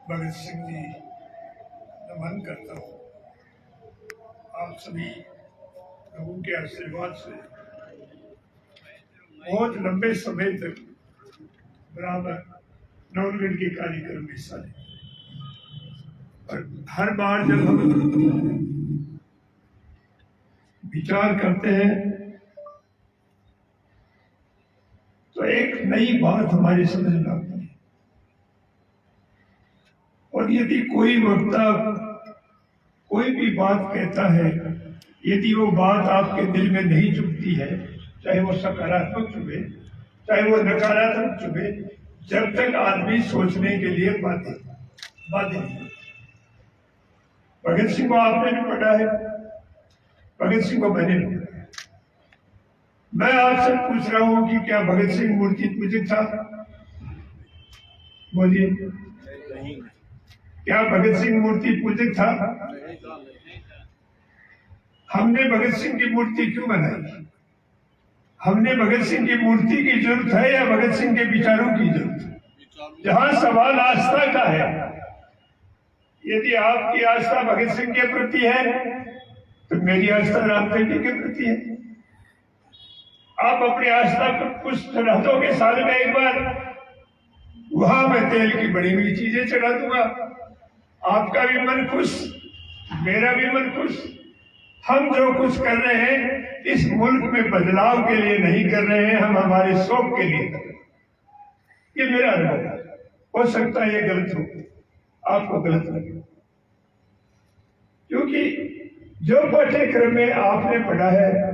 भगत सिंह जी नमन करता हूँ। आप सभी लोगों के आशीर्वाद से बहुत लंबे समय तक बराबर नवलगढ़ के कार्यक्रम में हिस्सा लेते हैं और हर बार जब हम विचार करते हैं तो एक नई बात हमारी समझ में आती है। और यदि कोई वक्ता कोई भी बात कहता है, यदि वो बात आपके दिल में नहीं चुभती है, चाहे वो सकारात्मक चुभे चाहे वो नकारात्मक चुभे, जब तक आदमी सोचने के लिए बाध्य नहीं। भगत सिंह को आपने भी पढ़ा है, भगत सिंह को मैंने भी पढ़ा है। मैं आपसे पूछ रहा हूं कि क्या भगत सिंह मूर्ति पूजक था? बोलिए, क्या भगत सिंह मूर्ति पूजक था? हमने भगत सिंह की मूर्ति क्यों बनाई? हमने भगत सिंह की मूर्ति की जरूरत है या भगत सिंह के विचारों की जरूरत है? जहां सवाल आस्था का है, यदि आपकी आस्था भगत सिंह के प्रति है तो मेरी आस्था रामदेव जी के प्रति है। आप अपनी आस्था को कुछ सरहदों के साल में एक बार वहां मैं तेल की बड़ी हुई चीजें चढ़ा दूंगा, आपका भी मन खुश, मेरा भी मन खुश। हम जो कुछ कर रहे हैं इस मुल्क में बदलाव के लिए नहीं कर रहे हैं, हम हमारे शौक के लिए कर रहे हैं। ये मेरा अनुभव है, हो सकता है ये गलत हो, आपको गलत लगे, क्योंकि जो पाठ्यक्रम में आपने पढ़ा है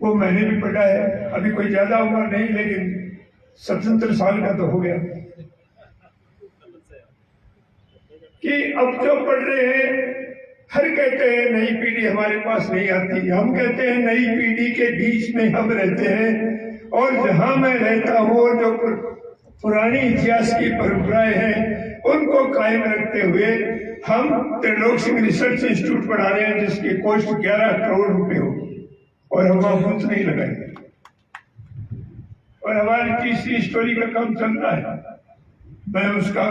वो मैंने भी पढ़ा है। अभी कोई ज्यादा उम्र नहीं, लेकिन 77 साल का तो हो गया कि अब जो पढ़ रहे हैं, हर कहते हैं नई पीढ़ी हमारे पास नहीं आती, हम कहते हैं नई पीढ़ी के बीच में हम रहते हैं। और जहां मैं रहता हूँ और जो पुरानी इतिहास की परंपराएं हैं उनको कायम रखते हुए हम त्रिलोक सिंह रिसर्च इंस्टीट्यूट पढ़ा रहे हैं, जिसकी कॉस्ट 11 करोड़ रुपए होगी और हम वहां बूथ नहीं लगाएंगे। और हमारी तीसरी स्टोरी का काम चल रहा है, मैं उसका,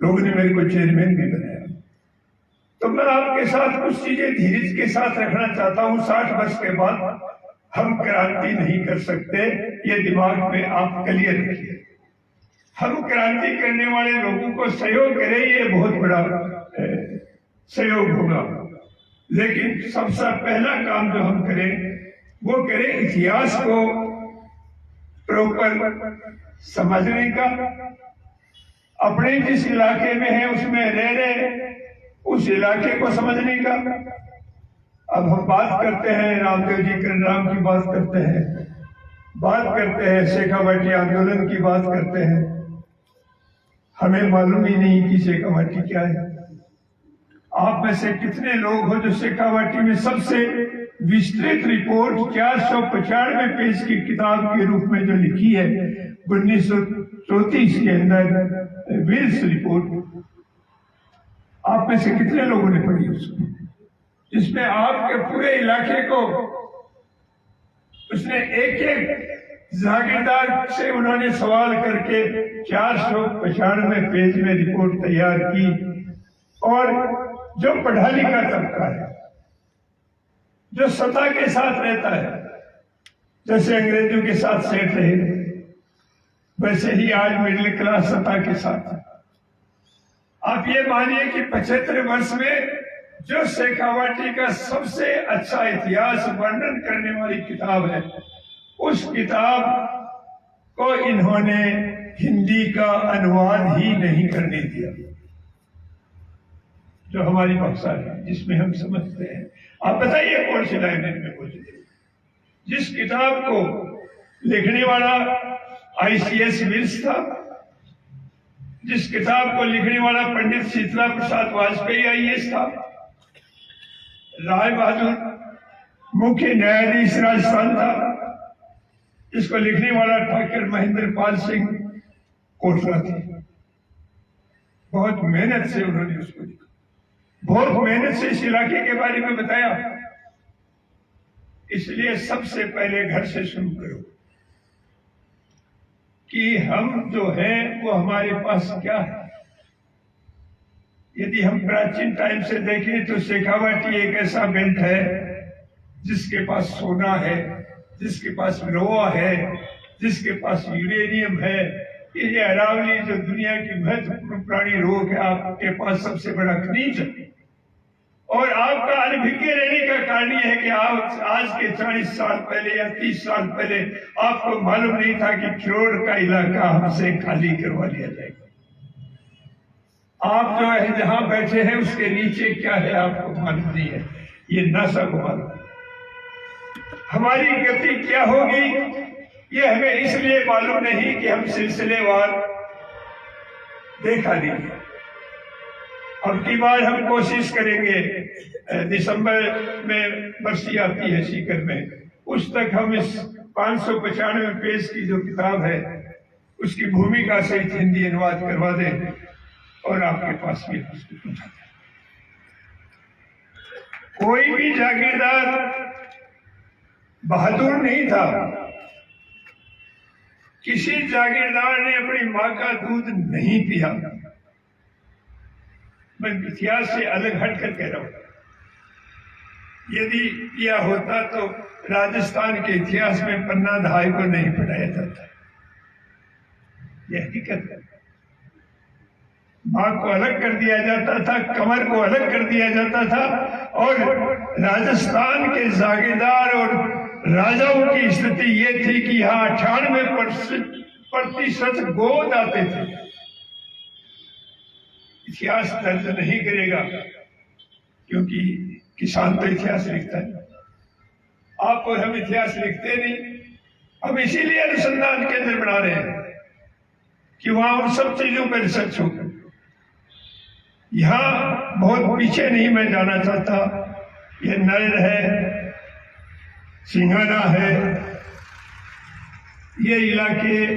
लोगों ने मेरे को चेयरमैन भी बनाया। तो मैं आपके साथ कुछ चीजें धीरज के साथ रखना चाहता हूं। 60 वर्ष के बाद हम क्रांति नहीं कर सकते, ये दिमाग में आप क्लियर रखिए। हम क्रांति करने वाले लोगों को सहयोग करें, ये बहुत बड़ा सहयोग होगा, लेकिन सबसे पहला काम जो हम करें वो करें इतिहास को प्रॉपर समझने का। अपने जिस इलाके में है उसमें रह रहे उस इलाके को समझने का। अब हम बात करते हैं रामदेव जी करनराम की बात करते हैं शेखावाटी आंदोलन की बात करते हैं, हमें मालूम ही नहीं कि शेखावाटी क्या है। आप में से कितने लोग हो जो शेखावाटी में सबसे विस्तृत रिपोर्ट 495 पेज की किताब के रूप में जो लिखी है 1934 के अंदर विल्स रिपोर्ट, आप में से कितने लोगों ने पढ़ी उसको, जिसमें आपके पूरे इलाके को उसने एक एक जागीरदार से उन्होंने सवाल करके 495 पेज में रिपोर्ट तैयार की। और जो पढ़ा लिखा तबका है, जो सत्ता के साथ रहता है, जैसे अंग्रेजों के साथ सेठ रहे, वैसे ही आज मिडिल क्लास सत्ता के साथ। आप ये मानिए कि 75 वर्ष में जो शेखावाटी का सबसे अच्छा इतिहास वर्णन करने वाली किताब है, उस किताब को इन्होंने हिंदी का अनुवाद ही नहीं करने दिया, जो हमारी भाषा है जिसमें हम समझते हैं। आप बताइए कौन सी लैंग्वेज में पहुंचे? जिस किताब को लिखने वाला ICS विल्स था, जिस किताब को लिखने वाला पंडित शीतला प्रसाद वाजपेयी IAS था, राय बहादुर मुख्य न्यायाधीश राजस्थान था, जिसको लिखने वाला ठाकुर महेंद्र पाल सिंह कोटला थे। बहुत मेहनत से उन्होंने उसको लिखा, बहुत मेहनत से इस इलाके के बारे में बताया। इसलिए सबसे पहले घर से शुरू करो कि हम जो हैं वो हमारे पास क्या है। यदि हम प्राचीन टाइम से देखें तो शेखावाटी एक ऐसा बेल्ट है जिसके पास सोना है, जिसके पास लोहा है, जिसके पास यूरेनियम है। ये अरावली जो दुनिया की महत्वपूर्ण प्राणी रोग है, आपके पास सबसे बड़ा खनिज है। और आपका अनभिज्ञ रहने का कारण यह है कि आप आज के 40 साल पहले या 30 साल पहले आपको मालूम नहीं था कि खिरोड़ का इलाका हमसे खाली करवा लिया जाएगा। आप जो है जहां बैठे हैं उसके नीचे क्या है आपको मालूम नहीं है, ये नासा को मालूम। हमारी गति क्या होगी ये हमें इसलिए मालूम नहीं कि हम सिलसिलेवार देखा नहीं। अब की बार हम कोशिश करेंगे, दिसंबर में बरसी आती है सीकर में, उस तक हम इस 595 पेज की जो किताब है उसकी भूमिका सहित हिंदी अनुवाद करवा दें और आपके पास भी उसको पहुंचा दें। कोई भी जागीरदार बहादुर नहीं था। किसी जागीरदार ने अपनी मां का दूध नहीं पिया। मैं इतिहास से अलग हट कर कह रहा हूं, यदि यह होता तो राजस्थान के इतिहास में पन्ना धाय को नहीं पढ़ाया जाता। यह हकीकत है। मां को अलग कर दिया जाता था, कमर को अलग कर दिया जाता था, और राजस्थान के जागीरदार और राजाओं की स्थिति ये थी कि यहाँ 98% गोद आते थे। इतिहास दर्ज नहीं करेगा क्योंकि किसान तो इतिहास लिखता है, आप और हम इतिहास लिखते नहीं। हम इसीलिए अनुसंधान केंद्र बना रहे हैं कि वहां उन सब चीजों पर रिसर्च हो। यहां बहुत पीछे नहीं मैं जाना चाहता। ये नर है, सिंघाना है, ये इलाके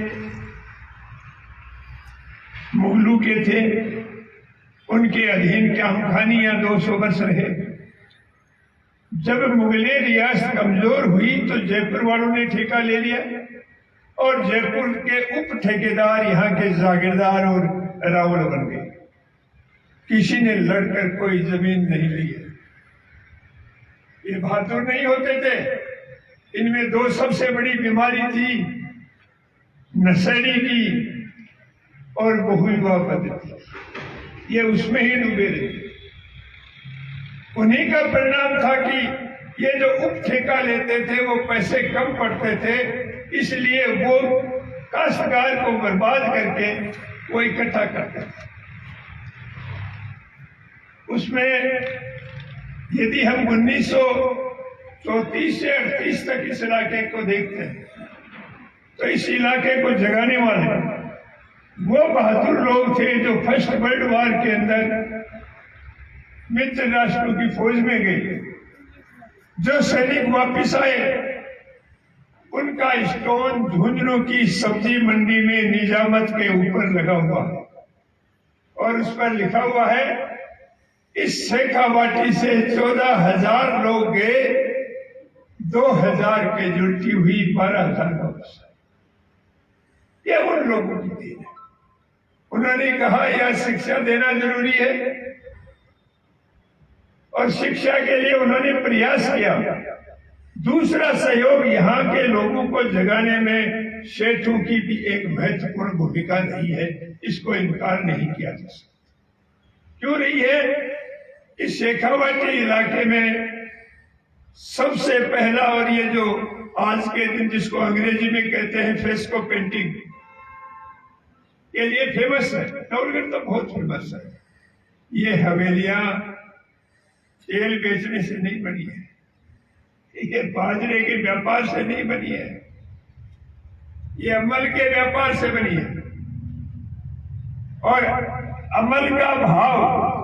मुगलों के थे, उनके अधीन खानियां 200 वर्ष रहे। जब मुगले रियासत कमजोर हुई तो जयपुर वालों ने ठेका ले लिया और जयपुर के उप ठेकेदार यहाँ के जागीरदार और रावल बन गए। किसी ने लड़कर कोई जमीन नहीं ली है। ये बहादुर नहीं होते थे। इनमें दो सबसे बड़ी बीमारी थी, नशेड़ी की और बहुविवाह पद्धति। ये उसमें ही डूबे रहे। उन्हीं का परिणाम था कि ये जो उप ठेका लेते थे वो पैसे कम पड़ते थे, इसलिए वो काश्तकार को बर्बाद करके वो इकट्ठा करते थे। उसमें यदि हम 1934 से 38 तक इस इलाके को देखते हैं तो इस इलाके को जगाने वाले वो बहादुर लोग थे जो फर्स्ट वर्ल्ड वॉर के अंदर मित्र राष्ट्रों की फौज में गए। जो सैनिक वापिस आए उनका स्टोन झुंझुनू की सब्जी मंडी में निजामत के ऊपर लगा हुआ और उस पर लिखा हुआ है, इस शेखावाटी से 14,000 लोग गए, 2,000 के जुलती हुई 12,000 वापस आए। यह उन लोगों की देन है। उन्होंने कहा यह शिक्षा देना जरूरी है और शिक्षा के लिए उन्होंने प्रयास किया। दूसरा सहयोग यहाँ के लोगों को जगाने में सेठों की भी एक महत्वपूर्ण भूमिका रही है, इसको इनकार नहीं किया जा सकता। क्यों रही है? इस शेखावाटी इलाके में सबसे पहला, और ये जो आज के दिन जिसको अंग्रेजी में कहते हैं फ्रेस्को पेंटिंग, ये फेमस है। नवलगढ़ तो बहुत फेमस है। ये हवेलियां तेल बेचने से नहीं बनी है, ये बाजरे के व्यापार से नहीं बनी है, ये अमल के व्यापार से बनी है। और अमल का भाव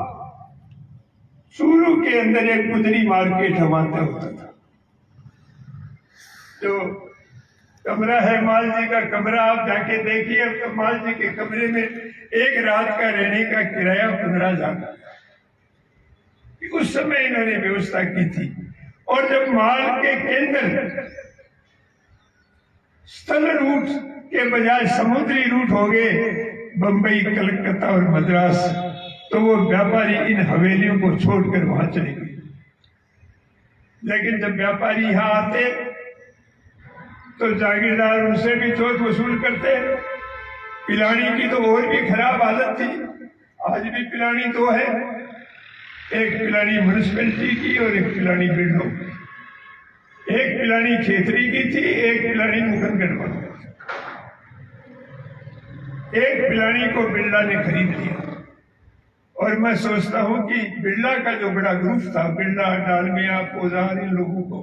चूरू के अंदर एक गुदरी मार्केट हमारा होता था। जो कमरा है माल जी का कमरा, आप जाके देखिए, अब तो माल जी के कमरे में एक रात का रहने का किराया 15,000। उस समय इन्होंने व्यवस्था की थी। और जब माल के केंद्र स्थल रूट के बजाय समुद्री रूट हो गए, बंबई, कलकत्ता और मद्रास, तो वो व्यापारी इन हवेलियों को छोड़कर वहां चले गए। लेकिन जब व्यापारी यहाँ आते तो जागीरदार उनसे भी चोट वसूल करते। पिलानी की तो और भी खराब हालत थी, आज भी पिलानी दो है, एक पिलानी म्यूनिसिपैलिटी की और एक पिलानी बिरलों की। एक पिलानी खेतरी की थी, एक पिलानी मुगनगढ़ वाली। एक पिलानी को बिरला ने खरीद लिया। और मैं सोचता हूं कि बिरला का जो बड़ा ग्रुप था, बिरला, डालमिया, पोजार, इन लोगों को,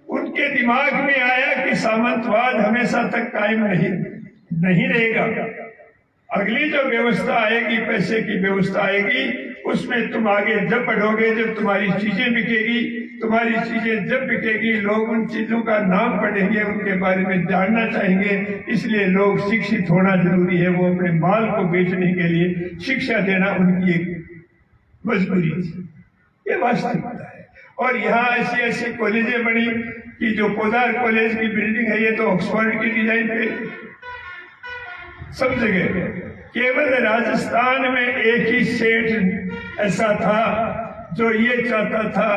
उनके दिमाग में आया कि सामंतवाद हमेशा तक कायम नहीं रहेगा। अगली जो व्यवस्था आएगी, पैसे की व्यवस्था आएगी, उसमें तुम आगे जब बढ़ोगे, जब तुम्हारी चीजें बिकेगी, तुम्हारी चीजें जब बिकेगी, लोग उन चीजों का नाम पढ़ेंगे, उनके बारे में जानना चाहेंगे। इसलिए लोग शिक्षित होना जरूरी है। वो अपने माल को बेचने के लिए शिक्षा देना उनकी एक मजबूरी थी। ये वास्तविकता है। और यहाँ ऐसी ऐसी कॉलेजें बनी कि जो पोदार कॉलेज की बिल्डिंग है, ये तो ऑक्सफोर्ड की डिजाइन पे सब जगह। केवल राजस्थान में एक ही सेठ ऐसा था जो ये चाहता था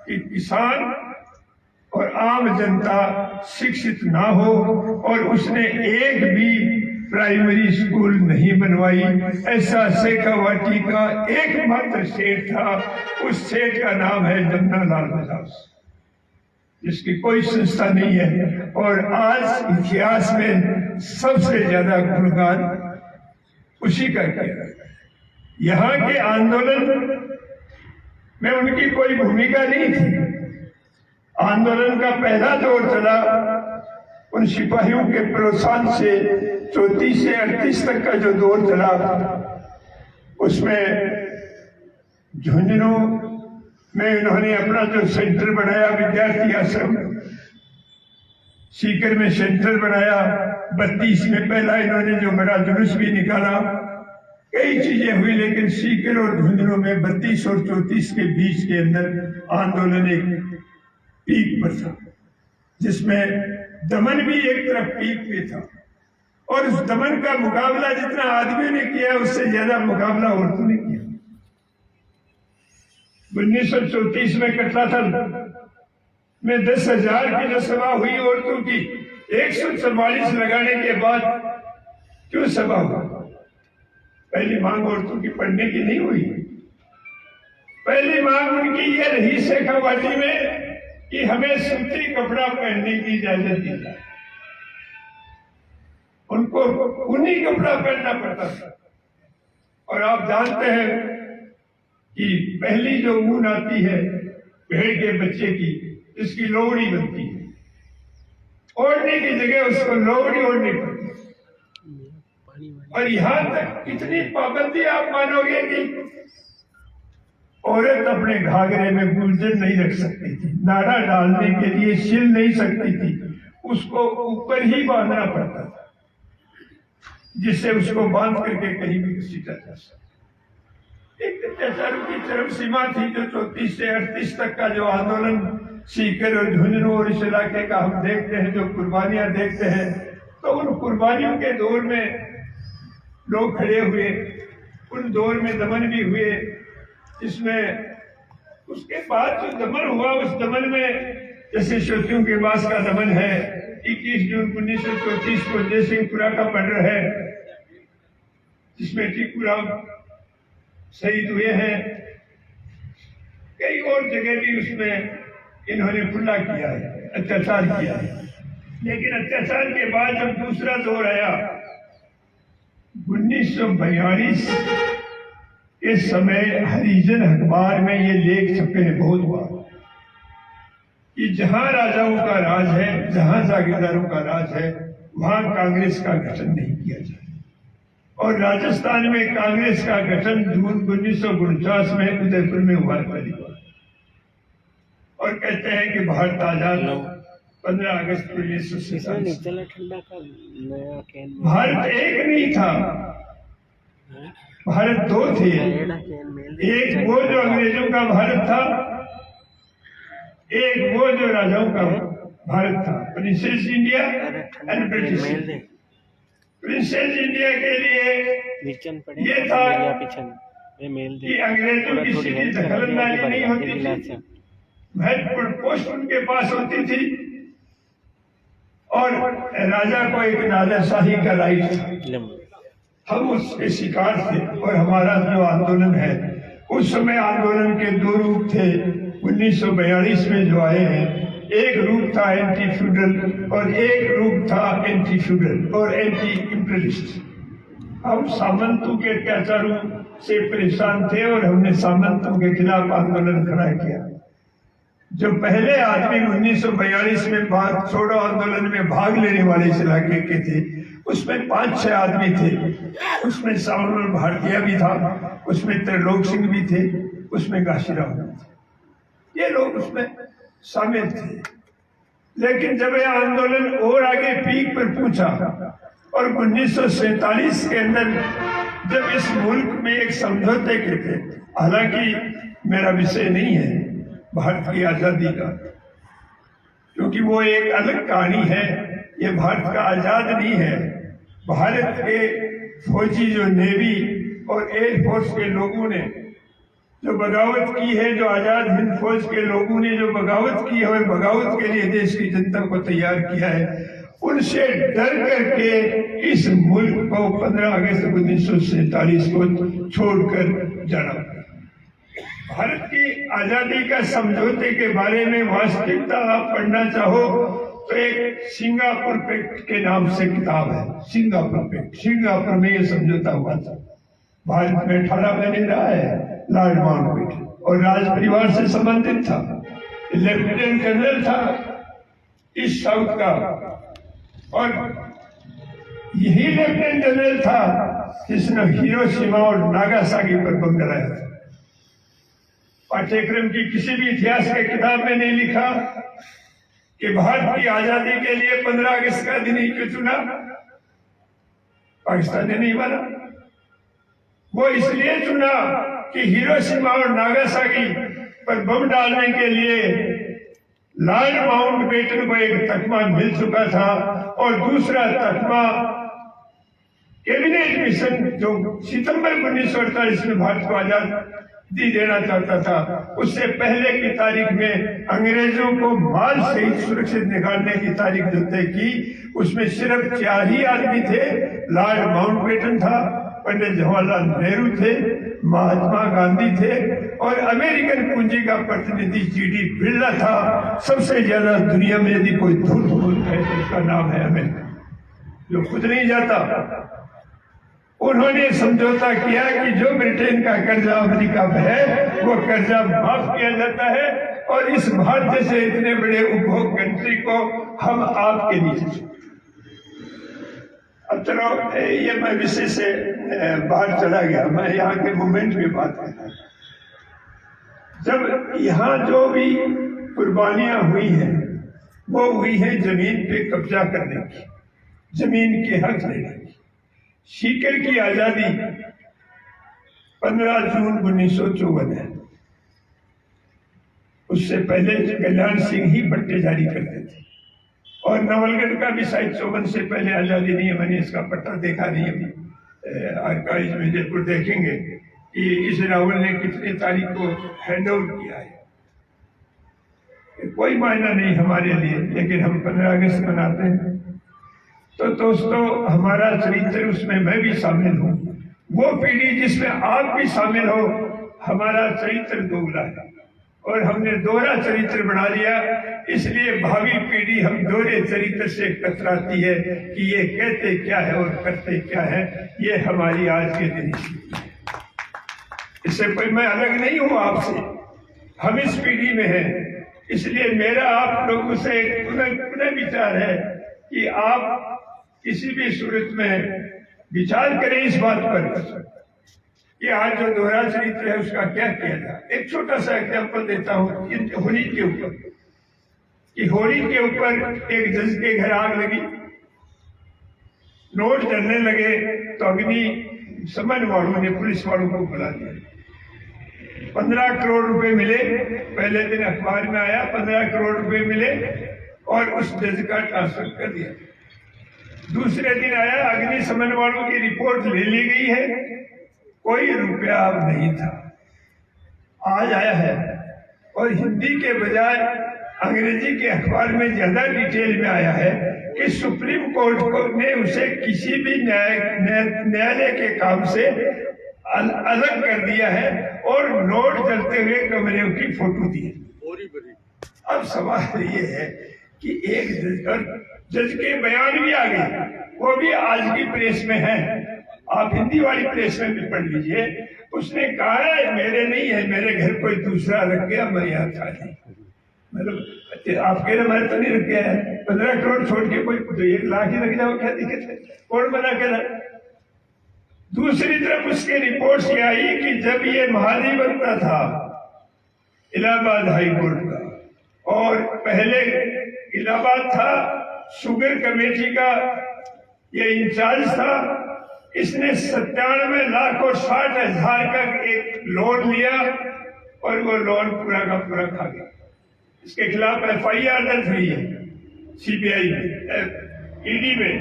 कि किसान और आम जनता शिक्षित ना हो, और उसने एक भी प्राइमरी स्कूल नहीं बनवाई। ऐसा शेखावाटी का एकमात्र सेठ था। उस सेठ का नाम है जमनालाल बजाज, जिसकी कोई संस्था नहीं है। और आज इतिहास में सबसे ज्यादा गुणगान उसी का किया। यहाँ के आंदोलन में उनकी कोई भूमिका नहीं थी। आंदोलन का पहला दौर चला उन सिपाहियों के प्रोत्साहन से। 34 से 38 तक का जो दौर चला, उसमें झुंझुनू में इन्होंने अपना जो सेंटर बनाया, विद्यार्थी आश्रम, सीकर में सेंटर बनाया। 32 में पहला इन्होंने जो बड़ा जुलूस भी निकाला। कई चीजें हुई, लेकिन सीकर और झुंझुनू में 32 और 34 के बीच के अंदर आंदोलन एक पीक पर था, जिसमें दमन भी एक तरफ पीक पे था। और उस दमन का मुकाबला जितना आदमी ने किया, उससे ज्यादा मुकाबला औरतों ने किया। 1934 में कटलाथल में 10,000 की जो सभा हुई औरतों की, 144 लगाने के बाद क्यों सभा हुई? पहली मांग औरतों की पढ़ने की नहीं हुई। पहली मांग उनकी ये रही शेखावाटी में कि हमें सूती कपड़ा पहनने की इजाजत दी जाए। उनको ऊनी कपड़ा पहनना पड़ता था। और आप जानते हैं कि पहली जो ऊन आती है भेड़ के बच्चे की, इसकी लोवड़ी बनती है। ओढ़ने की जगह उसको लोवड़ी ओढ़नी पड़ती। और यहां तक कितनी पाबंदी आप मानोगे कि औरत अपने घाघरे में गुलजन नहीं रख सकती थी, नाड़ा डालने के लिए सिल नहीं सकती थी, उसको ऊपर ही बांधना पड़ता था, जिससे उसको बांध करके कहीं भी घसीटा जा सकता। एक अत्याचारों की चरम सीमा थी। जो 34 से 38 तक का जो आंदोलन सीकर और झुंझुनू और इस इलाके का हम देखते हैं, जो कुर्बानियां देखते हैं, तो उन कुर्बानियों के दौर में लोग खड़े हुए। उन दौर में दमन भी हुए, जिसमें उसके बाद जो दमन हुआ, उस दमन में जैसे शोतियों के पास का दमन है। 21 जून 1934 को जय सिंहपुरा का मर्डर है, जिसमें टीकूराम शहीद हुए हैं। कई और जगह भी उसमें इन्होंने खुला किया है, अत्याचार किया है। लेकिन अत्याचार के बाद जब दूसरा दौर आया 1942 के समय, हरिजन अखबार में ये लेख छपे हैं बहुत बार कि जहां राजाओं का राज है, जहां जागीरदारों का राज है, वहां कांग्रेस का गठन नहीं किया जाए। और राजस्थान में कांग्रेस का गठन जून 1949 में उदयपुर में हुआ पहली बार। और कहते हैं कि भारत आजाद 15 अगस्त 1947। भारत एक नहीं था, भारत दो थे। एक वो जो अंग्रेजों का भारत था, एक वो जो राजाओं का भारत था, princess India and British. Princess India के लिए ये था कि अंग्रेजों किसी की दखलंदाजी नहीं होती थी, महत्वपूर्ण पोस्ट उनके पास होती थी और राजा को एक राजाशाही का राइट था। हम उसके शिकार थे और हमारा जो आंदोलन है, उस समय आंदोलन के दो रूप थे 1942 में जो आए हैं। एक रूप था एंटी फ्यूडल और एक रूप था एंटी फ्यूडल और एंटी इंपीरियलिस्ट। हम सामंतों के अत्याचारों से परेशान थे और हमने सामंतों के खिलाफ आंदोलन खड़ा किया। जो पहले आदमी 1942 में भारत छोड़ो आंदोलन में भाग लेने वाले इस इलाके के थे, उसमें 5-6 आदमी थे। उसमें सावरकर भारतीय भी था, उसमें त्रिलोक सिंह भी थे, उसमें घाशीराव भी थे। ये लोग उसमें शामिल थे। लेकिन जब यह आंदोलन और आगे पीक पर पहुंचा और 1947 के अंदर जब इस मुल्क में एक समझौते के थे, हालांकि मेरा विषय नहीं है भारत की आजादी का, क्योंकि वो एक अलग कहानी है। ये भारत का आजाद नहीं है। भारत के फौजी जो नेवी और एयरफोर्स के लोगों ने जो बगावत की है, जो आजाद हिंद फौज के लोगों ने जो बगावत की है और बगावत के लिए देश की जनता को तैयार किया है, उनसे डर करके इस मुल्क को 15 अगस्त 1947 को छोड़कर जाना पड़ा। भारत की आजादी का समझौते के बारे में वास्तविकता आप पढ़ना चाहो तो एक सिंगापुर पैक्ट के नाम से किताब है। सिंगापुर पैक्ट, सिंगापुर में यह समझौता हुआ था। भारत में 18 महीने रहा है लॉर्ड माउंटबेटन और राज परिवार से संबंधित था। लेफ्टिनेंट जनरल था ईस्ट साउथ का और यही लेफ्टिनेंट जनरल था जिसने हिरोशिमा और नागासाकी पर बम गिराया था। पाठ्यक्रम की किसी भी इतिहास के किताब में नहीं लिखा कि भारत की आजादी के लिए 15 अगस्त का दिन ही क्यों चुना। पाकिस्तान ने नहीं बना, वो इसलिए चुना कि हिरोशिमा और नागासाकी पर बम डालने के लिए लॉर्ड माउंटबेटन को एक तकमा मिल चुका था और दूसरा तकमा कैबिनेट मिशन जो सितंबर 1948 में भारत को आजादी देना चाहता था, उससे पहले की तारीख में अंग्रेजों को माल सहित सुरक्षित निकालने की तारीख जो तय की, उसमें सिर्फ 4 ही आदमी थे। लॉर्ड माउंटबेटन था, पंडित जवाहरलाल नेहरू थे, महात्मा गांधी थे और अमेरिकन पूंजी का प्रतिनिधि जीडी बिरला था। सबसे ज्यादा दुनिया में यदि कोई धूर्त मुल्क है तो उसका नाम है अमेरिका, जो खुद नहीं जाता। उन्होंने समझौता किया कि जो ब्रिटेन का कर्जा अमेरिका पे है वो कर्जा माफ किया जाता है और इस भारत जैसे इतने बड़े उपभोग कंट्री को हम आपके नीचे। अब चलो ये मैं विषय से बाहर चला गया, मैं यहाँ के मूवमेंट में बात कर रहा। जब यहाँ जो भी कुर्बानियां हुई हैं वो हुई है जमीन पे कब्जा करने की, जमीन के हक लेने की। सीकर की आजादी 15 जून 1954 है। उससे पहले कल्याण सिंह ही पट्टे जारी करते थे और नवलगढ़ का भी शायद 54 से पहले आजादी नहीं है। मैंने इसका पट्टा देखा नहीं, अभी आर्काइव में जयपुर देखेंगे कि इस रावल ने कितने तारीख को हैंड ओवर किया है। कोई मायना नहीं हमारे लिए, लेकिन हम 15 अगस्त मनाते हैं। तो दोस्तों, हमारा चरित्र उसमें मैं भी शामिल हूँ, वो पीढ़ी जिसमें आप भी शामिल हो। हमारा चरित्र दोगला है और हमने दोहरा चरित्र बना लिया, इसलिए भावी पीढ़ी हम दोहरे चरित्र से कतराती है कि ये कहते क्या है और करते क्या है। ये हमारी आज के दिन इससे कोई मैं अलग नहीं हूँ आपसे, हम इस पीढ़ी में हैं। इसलिए मेरा आप लोगों से पुनः विचार है कि आप किसी भी सूरत में विचार करें इस बात पर कि आज जो दोहरा चरित्र है उसका क्या किया जाए। एक छोटा सा एग्जाम्पल देता हूँ होली के ऊपर, कि होली के ऊपर एक जज के घर आग लगी, नोट जलने लगे तो अग्निशमन वालों ने पुलिस वालों को बुला दिया। 15 करोड़ रुपए मिले, पहले दिन अखबार में आया 15 करोड़ रुपए मिले और उस जज का ट्रांसफर कर दिया। दूसरे दिन आया अग्निशमन वालों की रिपोर्ट ले ली गई है कोई रुपया अब नहीं था, आज आया है। और हिंदी के बजाय अंग्रेजी के अखबार में ज्यादा डिटेल में आया है कि सुप्रीम कोर्ट ने उसे किसी भी न्यायालय के काम से अलग कर दिया है और नोट चलते हुए कमरे की फोटो दी है। अब सवाल ये है कि एक जज के बयान भी आ गए, वो भी आज की प्रेस में है, आप हिंदी वाली प्रेस में भी पढ़ लीजिए। उसने कहा है मेरे नहीं है, मेरे घर कोई दूसरा रख गया, मैं यहाँ था नहीं। मतलब आपके हमारे तो नहीं रख गया है, 15 करोड़ छोड़ के कोई तो 1 लाख ही रख जाओ, क्या दिक्कत है, कौन बना के रख। दूसरी तरफ उसकी रिपोर्ट ये आई कि जब ये महादी बनता था इलाहाबाद हाई कोर्ट का, और पहले इलाहाबाद था, शुगर कमेटी का ये इंचार्ज था, इसने 97 लाख और 60,000 का एक लोन लिया और वो लोन पूरा का पूरा खा गया। इसके खिलाफ FIR दर्ज हुई है CBI में, ED में।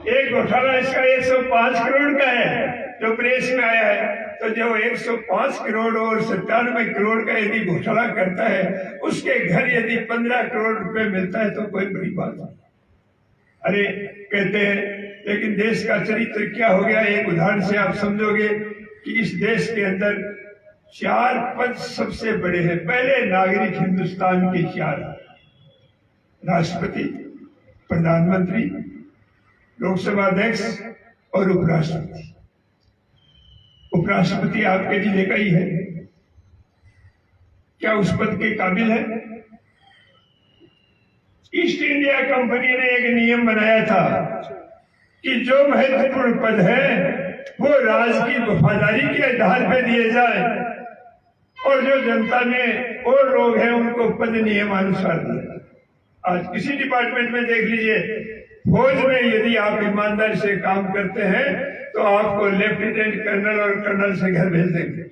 एक घोटाला इसका 105 करोड़ का है जो प्रेस में आया है। तो जो 105 करोड़ और 97 करोड़ का यदि घोटाला करता है, उसके घर यदि 15 करोड़ रुपए मिलता है तो कोई बड़ी बात नहीं। अरे कहते हैं, लेकिन देश का चरित्र क्या हो गया, एक उदाहरण से आप समझोगे कि इस देश के अंदर 4 पद सबसे बड़े हैं। पहले नागरिक हिंदुस्तान के 4, राष्ट्रपति, प्रधानमंत्री, लोकसभा अध्यक्ष और उपराष्ट्रपति। उपराष्ट्रपति आपके जिले का ही है, क्या उस पद के काबिल है? ईस्ट इंडिया कंपनी ने एक नियम बनाया था कि जो महत्वपूर्ण पद है वो राज की वफादारी के आधार पर दिए जाए, और जो जनता में और लोग हैं उनको पद नियमानुसार दिए। आज किसी डिपार्टमेंट में देख लीजिए, फौज में यदि आप ईमानदारी से काम करते हैं तो आपको लेफ्टिनेंट कर्नल और कर्नल से घर भेज देंगे,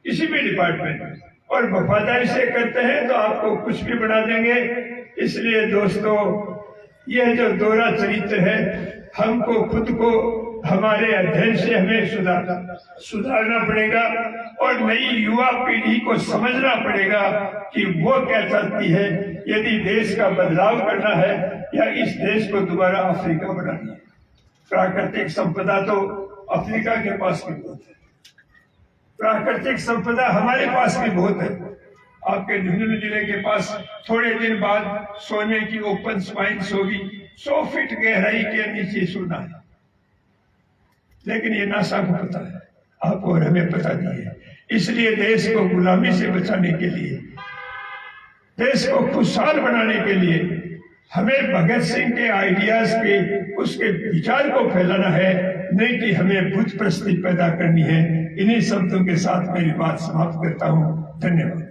किसी भी डिपार्टमेंट में, और वफादारी से करते हैं तो आपको कुछ भी बना देंगे। इसलिए दोस्तों, यह जो दोहरा चरित्र है, हमको खुद को हमारे अध्ययन से हमें सुधारना पड़ेगा और नई युवा पीढ़ी को समझना पड़ेगा कि वो क्या चाहती है, यदि देश का बदलाव करना है या इस देश को दोबारा अफ्रीका बनाना है। प्राकृतिक संपदा तो अफ्रीका के पास भी बहुत है, प्राकृतिक संपदा हमारे पास भी बहुत है। आपके झुंझुनू जिले के पास थोड़े दिन बाद सोने की ओपन माइंस होगी, 100 फीट गहराई के नीचे सोना है, लेकिन ये नासा को पता है, आपको और हमें पता नहीं है। इसलिए देश को गुलामी से बचाने के लिए, देश को खुशहाल बनाने के लिए हमें भगत सिंह के आइडियाज के, उसके विचार को फैलाना है, नहीं कि हमें बुत प्रस्ती पैदा करनी है। इन्हीं शब्दों के साथ मेरी बात समाप्त करता हूँ। धन्यवाद।